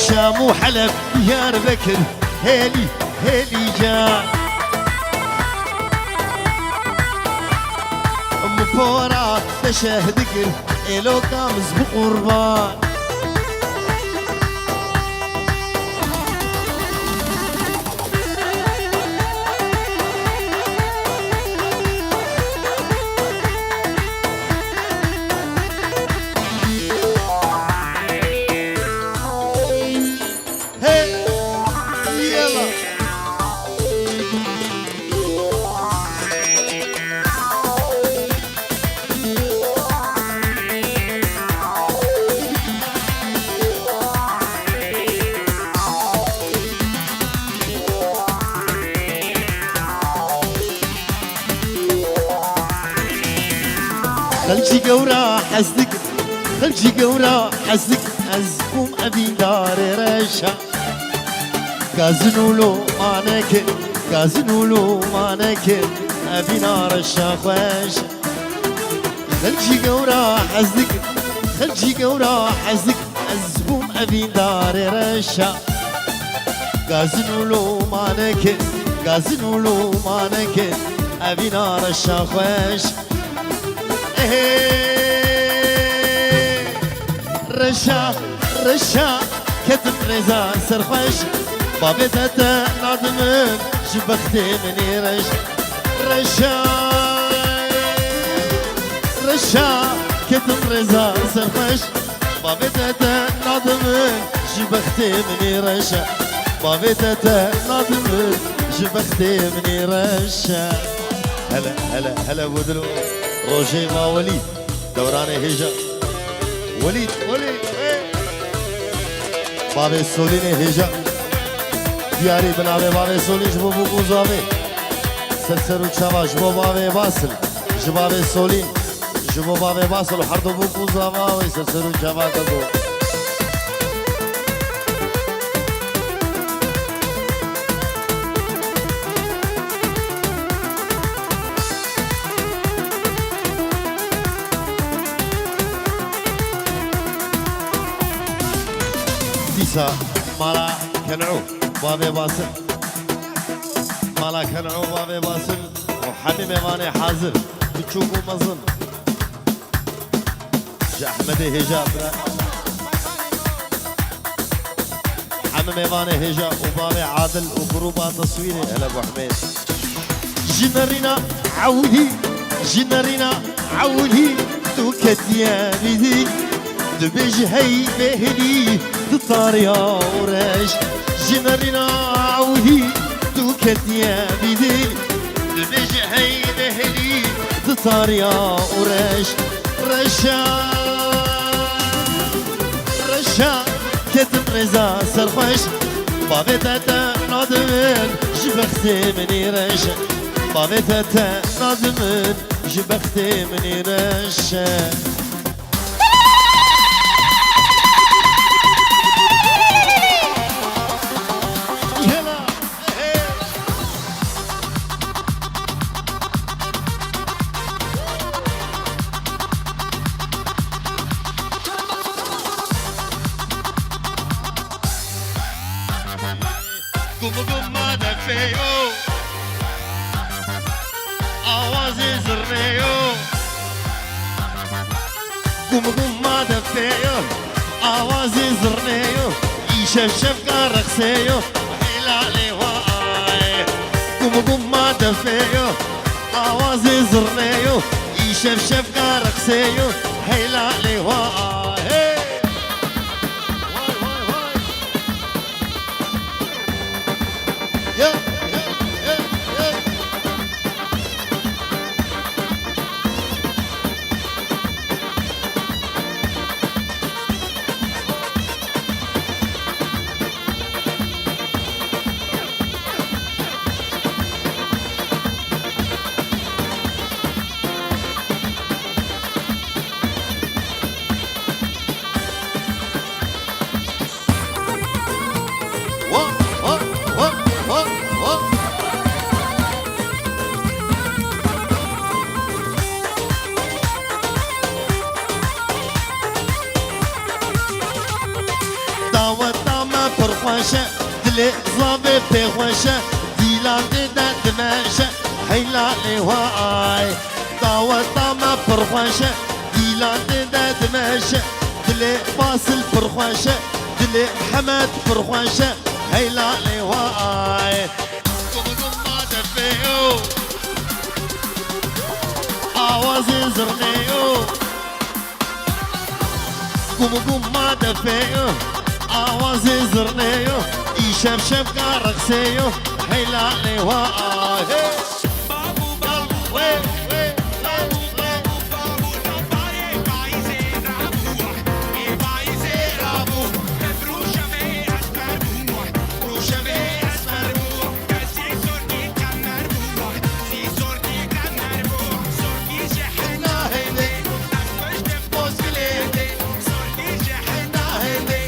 شام وحلب ديار بكر هيلي هيلي جا ام فورا تشهدك الو كامز بقربان خلجي قورا حزدك خلجي قورا حزدك أزبوم أبي دار رشا كازنولو مانك كازنولو مانك أبي نار الشاخوش خلجي قورا حزدك خلجي قورا حزدك أزبوم أبي دار رشا كازنولو مانك كازنولو مانك أبي نار الشاخوش رشا رشا كتب رزا سرخوش بابتها نادمن شبختي مني رش رشا رشا كتب رزا سرخوش بابتها نادمن شبختي مني رشا بابتها نادمن شبختي مني رشا هلا هلا هلا بودلو روجي ما وليد دوراني هجا وليد وليد بابي سوليني هجا دياري بنابي بابي سولين جبو بوكو زابي سرسرو چاوا جبو بابي باسل جبابي سولين جبو بابي باسل وحردو بوكو زابا سرسرو چاوا كدو مالا كنعو بابي باسل مالا كنعو بابي باسل وحمي ميماني حاضر بتشوفوا مظن جا احمدي هجاب حمي ميماني هجا وبابي عادل وقروبا تصويري هلا ابو حميد جنرينا عودي جنرينا عودي توكت يا بيدي دبج هي بهلي تطار يا ورش جنرنا عودي توكت يا بيدي دبج هي بهلي تطار يا ورش رشا رشا كتب رزا سرخوش بابتها نادمن جبختي مني رشا بابتها نادمن جبختي مني رشا قوم دفيو آوازي زرنيو قوم دفيو آوازي زرنيو يشفشف كارخسيو حلالي واي قوم دفيو آوازي زرنيو يشفشف كارخسيو حلالي واي پرخوشه دل زابه پخوشه دیلان دیده دمشه حیلالی وای دعوت ما پرخوشه دیلان دیده دمشه دل فاصل پرخوشه دل حمد پرخوشه حیلالی وای گم ما دفعو آواز زرنیو گم ما دفعو آواز زرنيو يشب شب قارقسيو حيلاني وآه بابو بابو وي وي بابو باي بايزي رابو مفروشة في أسفر بوح روشة في أسفر بوح كسي صورتي كان مربوح سي صورتي كان مربوح صورتي جحنا هيدي أسفش تفوز بليدي صورتي جحنا هيدي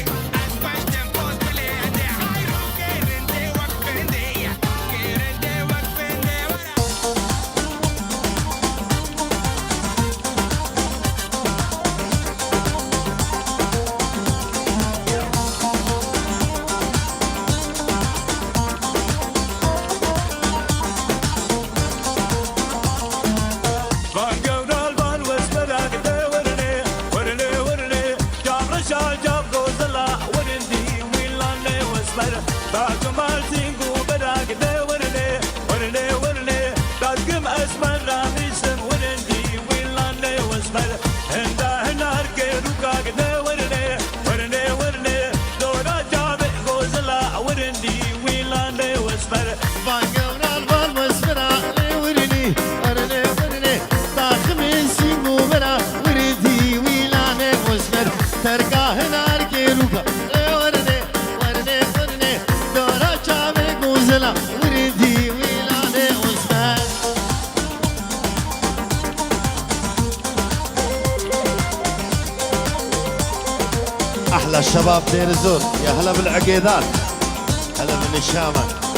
أحلى الشباب دير الزور يا هلا بالعقيدات هلا من الشامة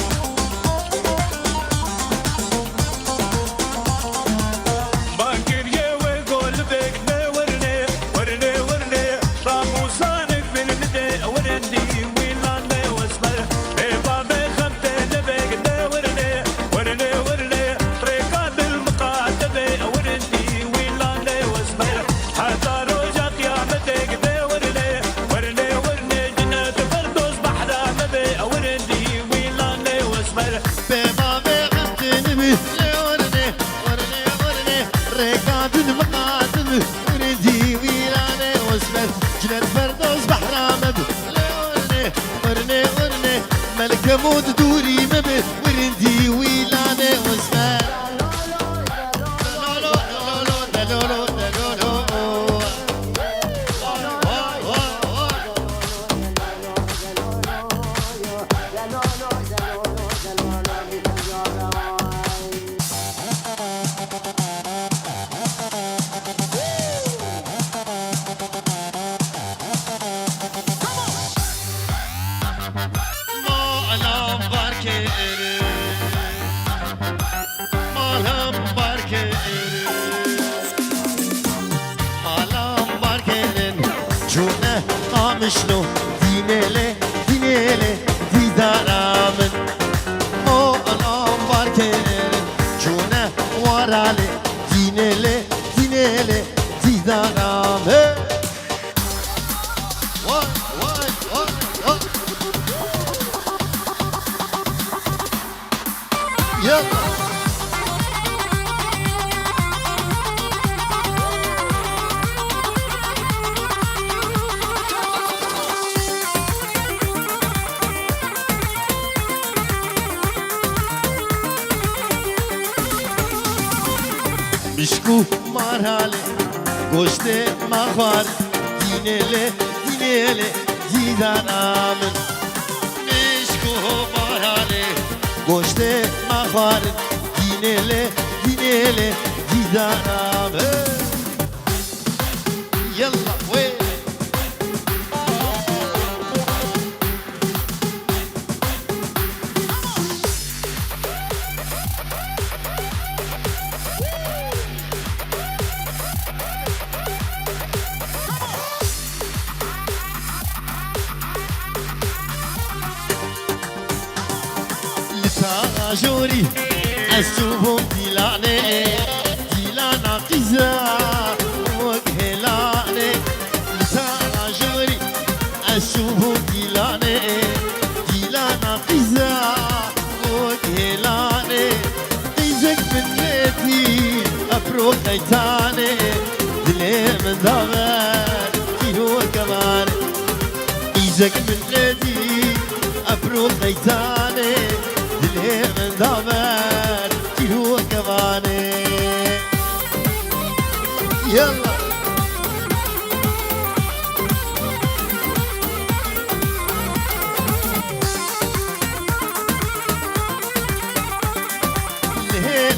مود دوري مبه ورندي ويلانه وزمان شنو دينيلي دينيلي ديدانا من مو الأنبار كيرن جونا ورالي دينيلي دينيلي ديدانا من واي واي واي واي يلا Bişku marhale, goşte mahvar, dinele, dinele, didan amın. Bişku marhale, goşte mahvar, dinele, dinele, didan amın. Yalla ve. جوري السوبهم ديلاني ديلانا قزا وكهلاني لسانا جوري السوبهم ديلاني ديلانا قزا وكهلاني قيزك من بيتي أبرو قيتاني دلي من دغر كيلو كمان قيزك من بيتي أبرو قيتاني دلي من دغر كيلو كمان يلا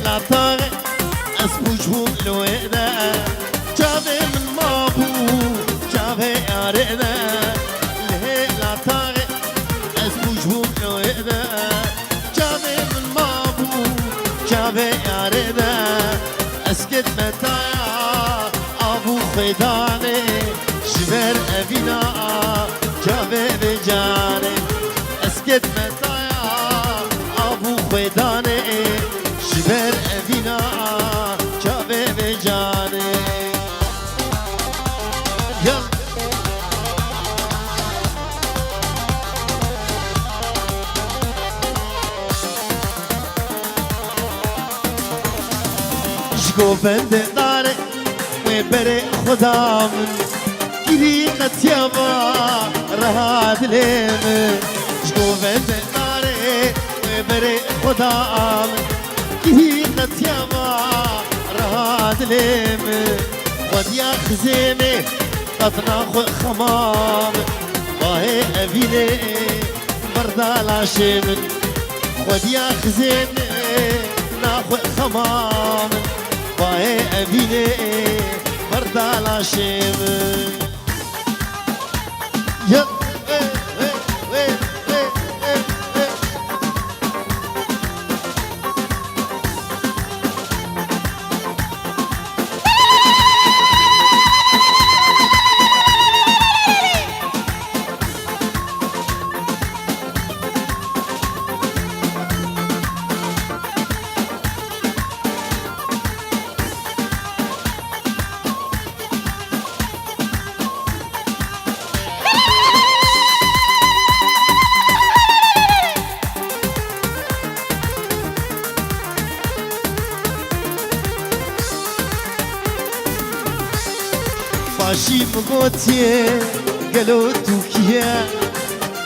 لا طاغي اسبوجهم لويدا جابي من مابو جابي اريدا لا طاغي اسبوجهم لويدا جابي من مابو جابي اريدا اسكت متايا ابو خيداني جبر ابينا جابي بجاني اسكت متايا ابو خيداني جبر ابينا جابي بجاني يلا شكو بند داري وبري خدا من كري قتيابا رهاد ليمن شكو بند داري وبري خدا من كري قتيابا رهاد ليمن خد يا خزيمي قطنا خو خمام باهي أبيني بردا لاشيمن خد يا خزيمي ناخو خمام باهي أبيني بردا لاشيمن يلا فاشي مقوتي قالوا توكيا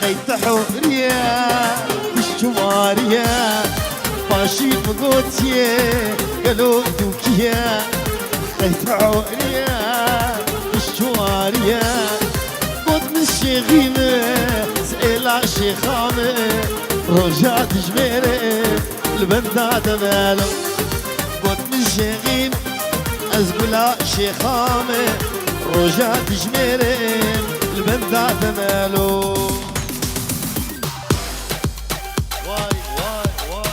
قيت حوريا الشواريا فاشي مقوتي قالوا توكيا قيت حوريا الشواريا قد من الشيخيمة سئل شيخامة رجعت جميري البندات مالو قد من الشيخيمة أزقلا شيخامة رجعت جميرين البندات مالو واي واي واي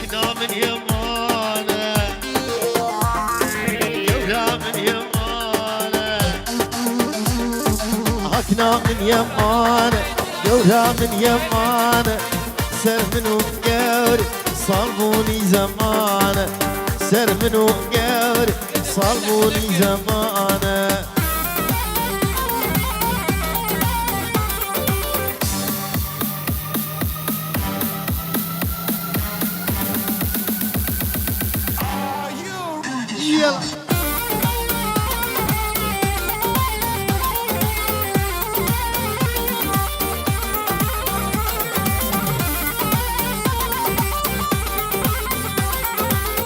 كنا من يمانه يولا من يمانه هكنا من يمانه يولا من يمانه سر منو قوري صالبوني زمانه سر منو قوري صالبوني زمانه يلا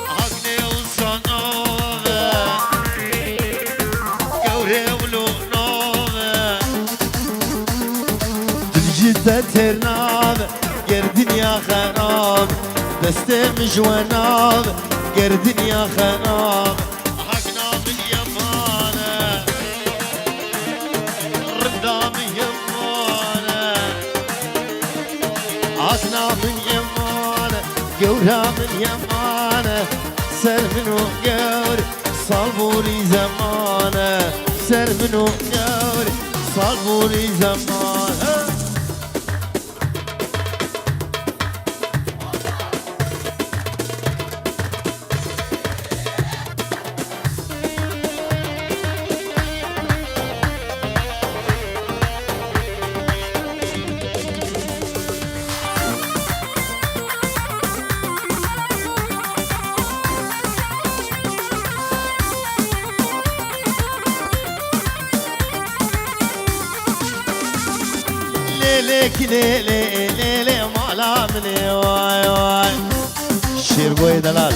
عقلي وصنوبة قوري ولونوبة دلجتها ترنابة قردن يا خراب دستي مجونابة قردن يا خراب حقنا من يمانة ردامي يمانه سر منو قوري صالبوري زمانه سر منو قوري صالبوري زمانه ليلك ليلي ليلي مالا مني واي واي شير قوي دلال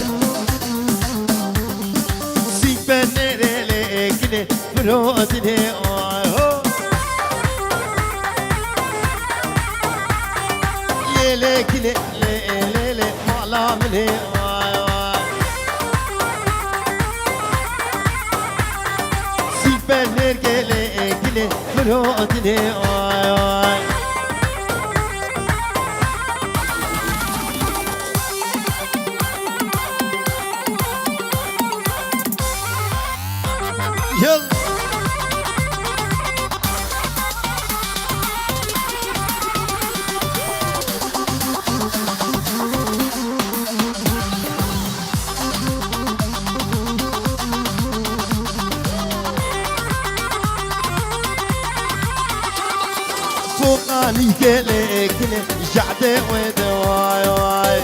سيبن ليلي كني برودني واي هو ليلك ليلي ليلي مالا مني واي واي سيبن ليلي كني برودني واي واي يلا فوقاني كلي كلي جعدي ويدي واي واي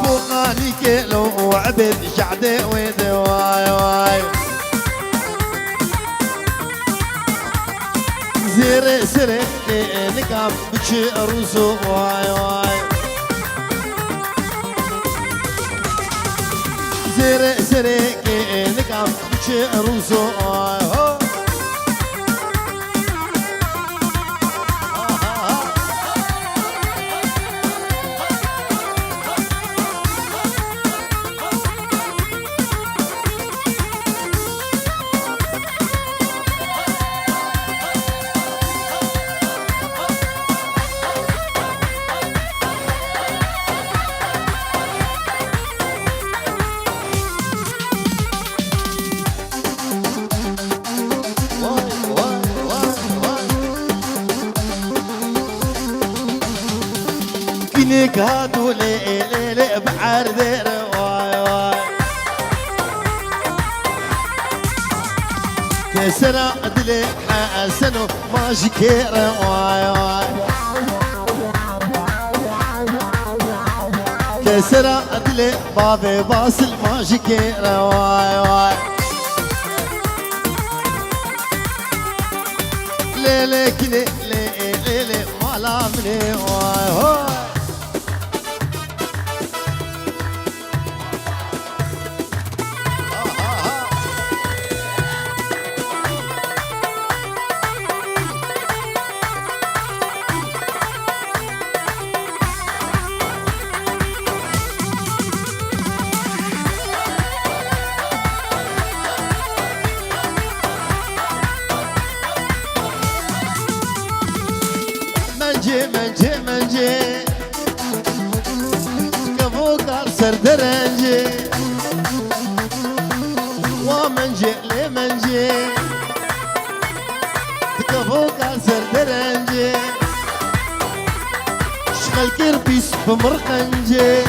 فوقاني كيلو وعبد جعدي ويدي واي واي زيري سري نقام بشي روسو واي واي زيري سري نقام بشي روسو واي هو كنيك هادو ليلي بعر ذير واي واي كسرى دلي حسنو ماشي كيرة واي واي كسرى دلي بابي باصل ماشي كيرة واي واي ليلي كني ليلي مالا مني واي واي منجي كفوك سر درنجي ومنجي لمنجي كفوك سر درنجي شغل كربيس بمرقنجي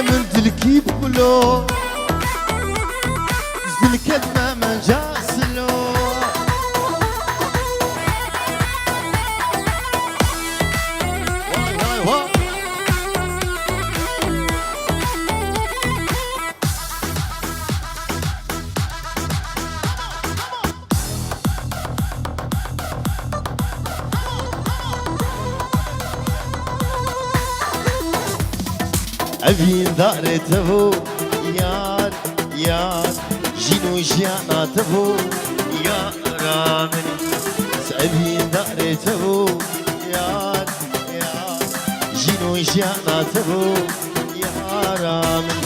من تلكيب بلو الكلمة من جاسلو واي واي واي أبي دار تبو يار يار جنو جيانا تبو يا رامني أبي دار تبو يار يار جنو جيانا تبو يا رامني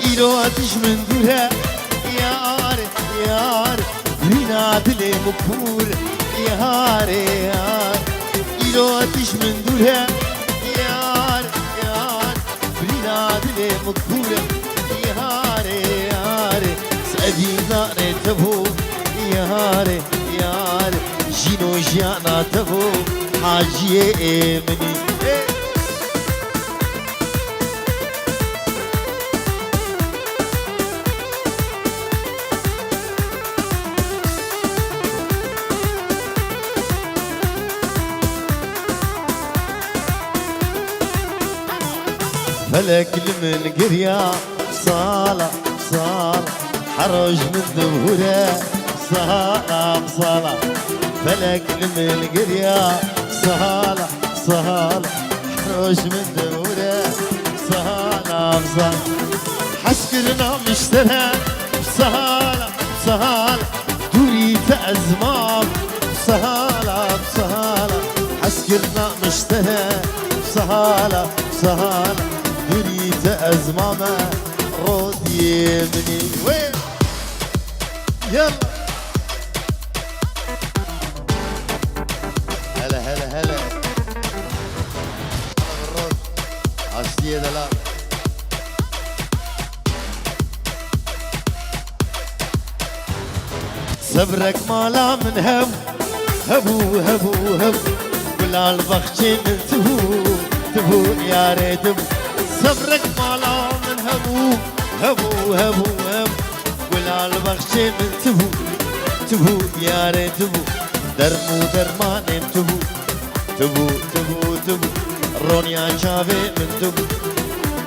إلو أتش من دورها يار يار بناد لي مكبور يار يار إلو أتش من دورها يار يار بناد لي مكبور يار يار سأبي دار تبو يار يار جينو جيانا تبو حاجي مني فلك من قرية صالة صالة حرج من ظهوره صالة صالة فلك من قرية صالة صالة حرج من ظهوره صالة صالة حسكرنا مشترى صالة صالة دوري تأزمام صالة صالة حسكرنا مشترى صالة صالة دريت أزمامة رودي مني وين يلا هلا هلا هلا الرود عشتية دلال صبرك مالا من هبو هبو هبو ولا البخشي من تبو يا ريت صبرك مالا من هبو هبو ولا البخشي من تبو يا ريت درمو درمان تبو رونيا شافي من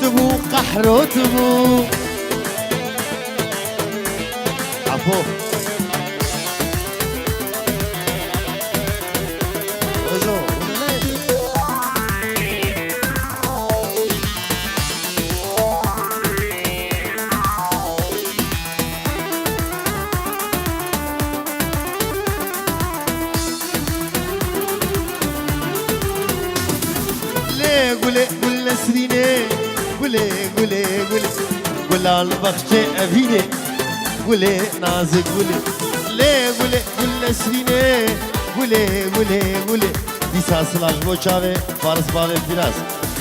تبو قحرو تبو عفو قولي سريني قولي قولا البخشي أفيني قولي نازك قولي سريني قولي دي ساسلاج بو چاوه فارس باوه فراس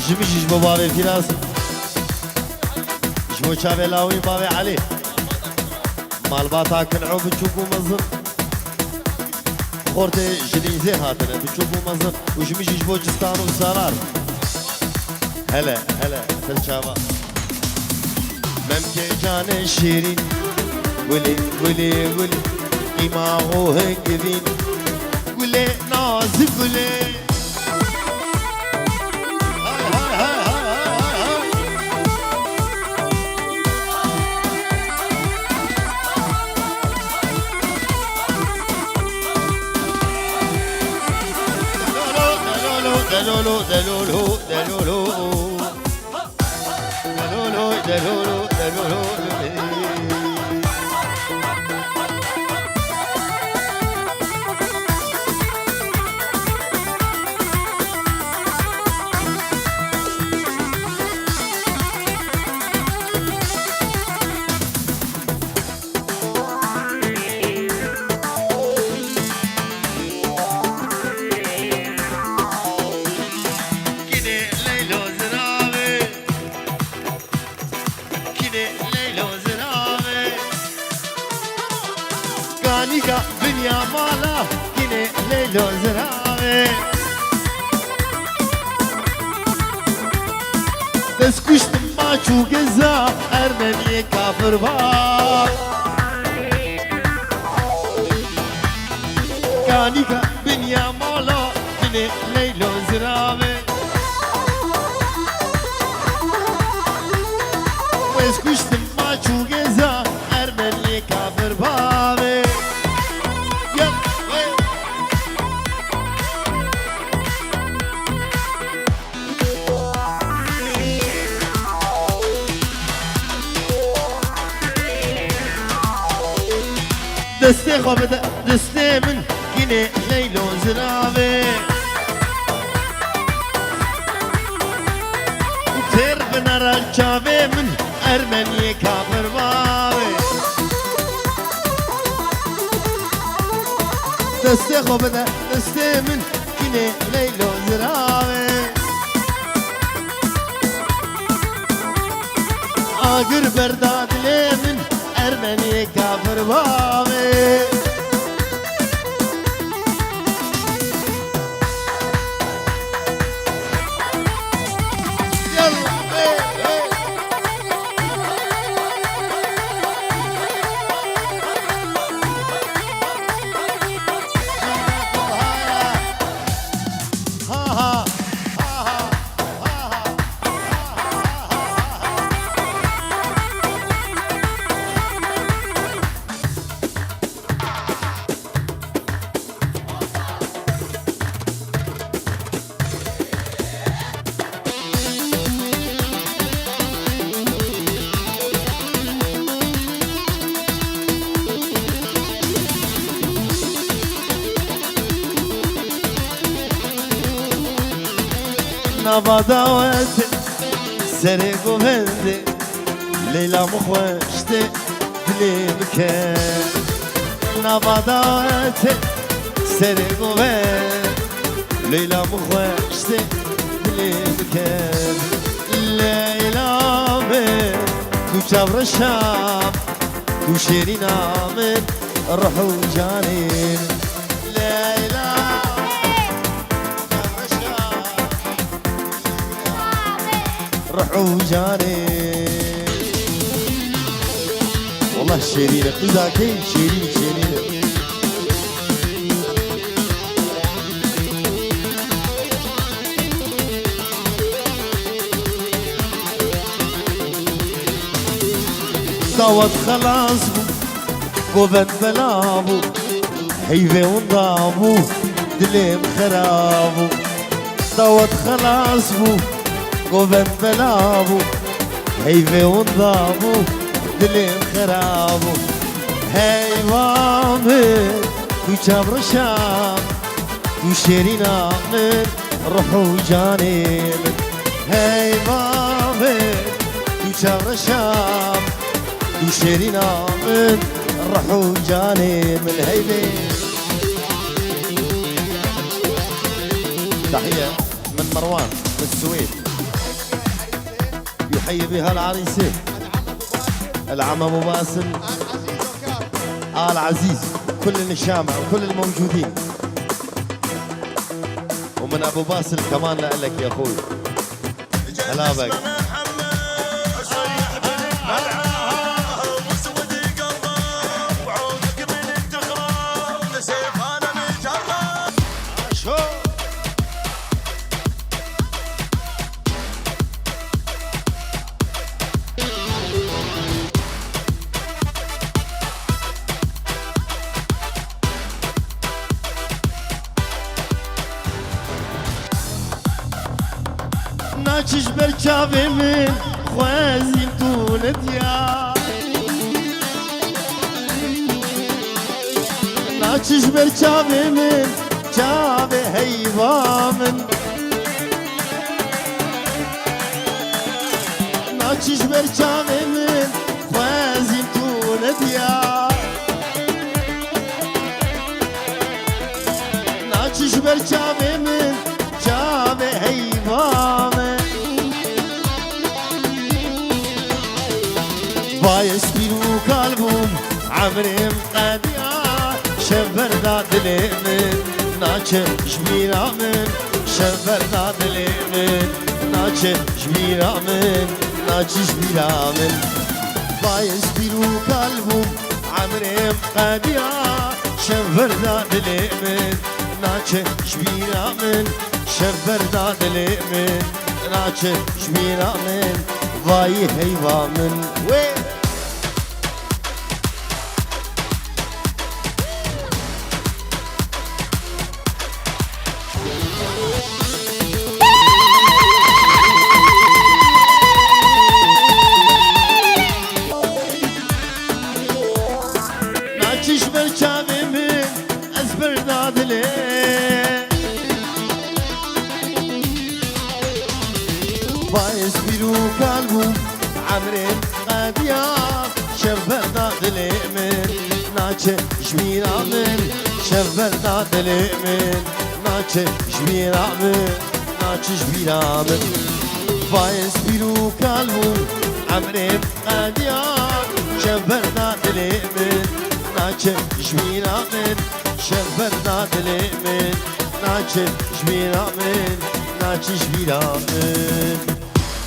جميش بو باوه فراس جبو چاوه لاوي باوه علي مالباتا كنعو بچوكو مزن خورت جليزي هاتنا بچوكو مزن وجميش بو جستانو سالار هلا تلشابا ممكن جان شيرين ولي إماغو هنقذين ولي نازك ولي دلولو كانيكا دنيا مالا كيني ليلو زراوي بس كشت ما شو جزا أرمني كافر با كانيكا دنيا مالا كيني ليلو زراوي بس كشت ما شو جزا أرمني كافر با دستي خو بدا دستي من كيني ليلو زرابي تير بنارا جابي من أرمني كافر بابي دستي خو بدا دستي من كيني ليلو زرابي آگر برداد لي من أرمني كافر بابي نبضاوت سري قوهندي ليلى مخوشتي دلي مكان نبضاوت سري قوهندي ليلى مخوشتي دلي مكان ليلى من كوشاب الشام كوشيرينا من روحو جانين ليلى روحو جاني والله شيرينة قزاكي شيرينة داوت خلاص بو قوبت بلابو حيفي ونضابو دليم خرابو داوت خلاص بو قوبت بلابو حيفي ونضابو دليم خرابو هيوامي وشاب رشام وشيرينا من روحو جاني من هيوامي وشاب رشام وشيرينا من روحو جاني من هيبي تحية من مروان من السويد يحيي بها العريسين العم ابو باسل آل عزيز كل الشامع وكل الموجودين ومن ابو باسل كمان لك يا اخوي هلا بك ناچش برچاوی من خوازیم تو ندیا ناچش برچاوی من چاوی حیوا من ناچش برچاوی من خوازیم تو ندیا ناچش برچاوی من چاوی حیوا من بايس بينو قلبهم عمري مقاديا شفر داد من ناچه جميرا من شفر داد من ناچه جميرا من ناچه جميرا من بايس بينو قلبهم عمري مقاديا شفر داد من ناچه جميرا من شفر داد من ناچه جميرا من vay heyvanın ve naçiş belki ناچه جبیرا من شبردا دل من ناچه جبیرا من ناچه جبیرا من باعث بیرو کالبو عمرم قدیان شبردا دل من ناچه جبیرا من شبردا دل من ناچه جبیرا من ناچه جبیرا من